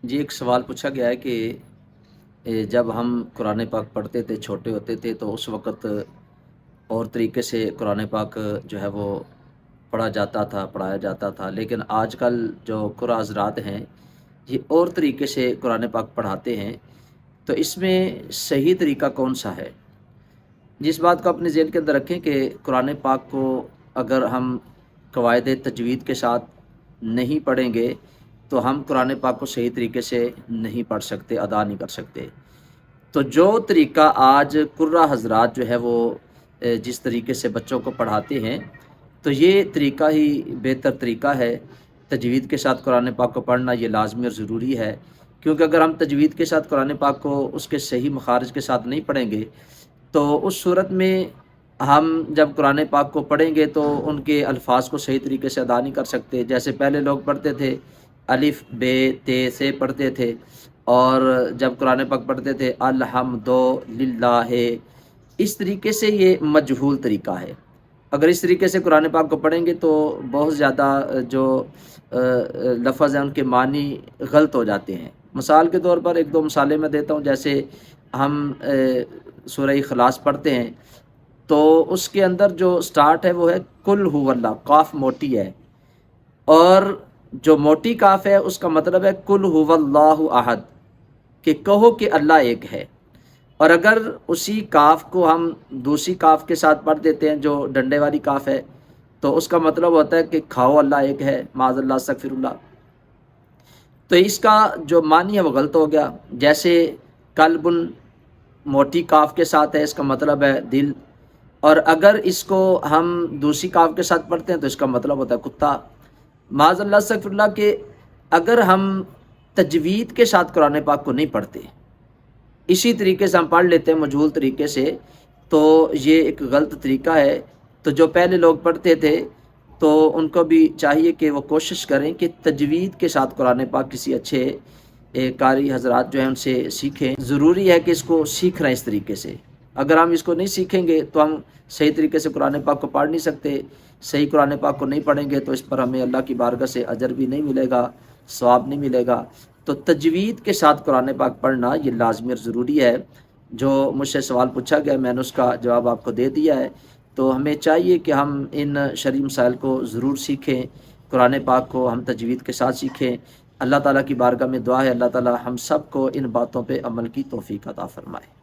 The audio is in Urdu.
جی ایک سوال پوچھا گیا ہے کہ جب ہم قرآن پاک پڑھتے تھے چھوٹے ہوتے تھے تو اس وقت اور طریقے سے قرآن پاک جو ہے وہ پڑھا جاتا تھا پڑھایا جاتا تھا، لیکن آج کل جو قرآن حضرات ہیں یہ اور طریقے سے قرآن پاک پڑھاتے ہیں، تو اس میں صحیح طریقہ کون سا ہے؟ جس بات کو اپنے ذہن کے اندر رکھیں کہ قرآن پاک کو اگر ہم قواعد تجوید کے ساتھ نہیں پڑھیں گے تو ہم قرآن پاک کو صحیح طریقے سے نہیں پڑھ سکتے، ادا نہیں کر سکتے۔ تو جو طریقہ آج قرہ حضرات جو ہے وہ جس طریقے سے بچوں کو پڑھاتے ہیں، تو یہ طریقہ ہی بہتر طریقہ ہے۔ تجوید کے ساتھ قرآن پاک کو پڑھنا یہ لازمی اور ضروری ہے، کیونکہ اگر ہم تجوید کے ساتھ قرآن پاک کو اس کے صحیح مخارج کے ساتھ نہیں پڑھیں گے تو اس صورت میں ہم جب قرآن پاک کو پڑھیں گے تو ان کے الفاظ کو صحیح طریقے سے ادا نہیں کر سکتے۔ جیسے پہلے لوگ پڑھتے تھے الف بے تے سے پڑھتے تھے، اور جب قرآن پاک پڑھتے تھے الحمد للہ، اس طریقے سے یہ مجہول طریقہ ہے۔ اگر اس طریقے سے قرآن پاک کو پڑھیں گے تو بہت زیادہ جو لفظ ہیں ان کے معنی غلط ہو جاتے ہیں۔ مثال کے طور پر ایک دو مثالیں میں دیتا ہوں۔ جیسے ہم سورہ اخلاص پڑھتے ہیں تو اس کے اندر جو سٹارٹ ہے وہ ہے قل ھو اللہ، قاف موٹی ہے، اور جو موٹی کاف ہے اس کا مطلب ہے قل ھو اللہ احد، کہ کہو کہ اللہ ایک ہے۔ اور اگر اسی کاف کو ہم دوسری کاف کے ساتھ پڑھ دیتے ہیں جو ڈنڈے والی کاف ہے، تو اس کا مطلب ہوتا ہے کہ کھاؤ اللہ ایک ہے، معاذ اللہ استغفر اللہ۔ تو اس کا جو معنی ہے وہ غلط ہو گیا۔ جیسے قلب موٹی کاف کے ساتھ ہے، اس کا مطلب ہے دل، اور اگر اس کو ہم دوسری کاف کے ساتھ پڑھتے ہیں تو اس کا مطلب ہوتا ہے کتا، معاذ اللہ استغفر اللہ۔ کہ اگر ہم تجوید کے ساتھ قرآن پاک کو نہیں پڑھتے، اسی طریقے سے ہم پڑھ لیتے ہیں مجہول طریقے سے، تو یہ ایک غلط طریقہ ہے۔ تو جو پہلے لوگ پڑھتے تھے تو ان کو بھی چاہیے کہ وہ کوشش کریں کہ تجوید کے ساتھ قرآن پاک کسی اچھے قاری حضرات جو ہیں ان سے سیکھیں۔ ضروری ہے کہ اس کو سیکھ رہے ہیں اس طریقے سے۔ اگر ہم اس کو نہیں سیکھیں گے تو ہم صحیح طریقے سے قرآن پاک کو پڑھ نہیں سکتے۔ صحیح قرآن پاک کو نہیں پڑھیں گے تو اس پر ہمیں اللہ کی بارگاہ سے اجر بھی نہیں ملے گا، ثواب نہیں ملے گا۔ تو تجوید کے ساتھ قرآن پاک پڑھنا یہ لازمی اور ضروری ہے۔ جو مجھ سے سوال پوچھا گیا میں نے اس کا جواب آپ کو دے دیا ہے۔ تو ہمیں چاہیے کہ ہم ان شرعی مسائل کو ضرور سیکھیں، قرآن پاک کو ہم تجوید کے ساتھ سیکھیں۔ اللہ تعالیٰ کی بارگاہ میں دعا ہے اللہ تعالیٰ ہم سب کو ان باتوں پہ عمل کی توفیق عطا فرمائے۔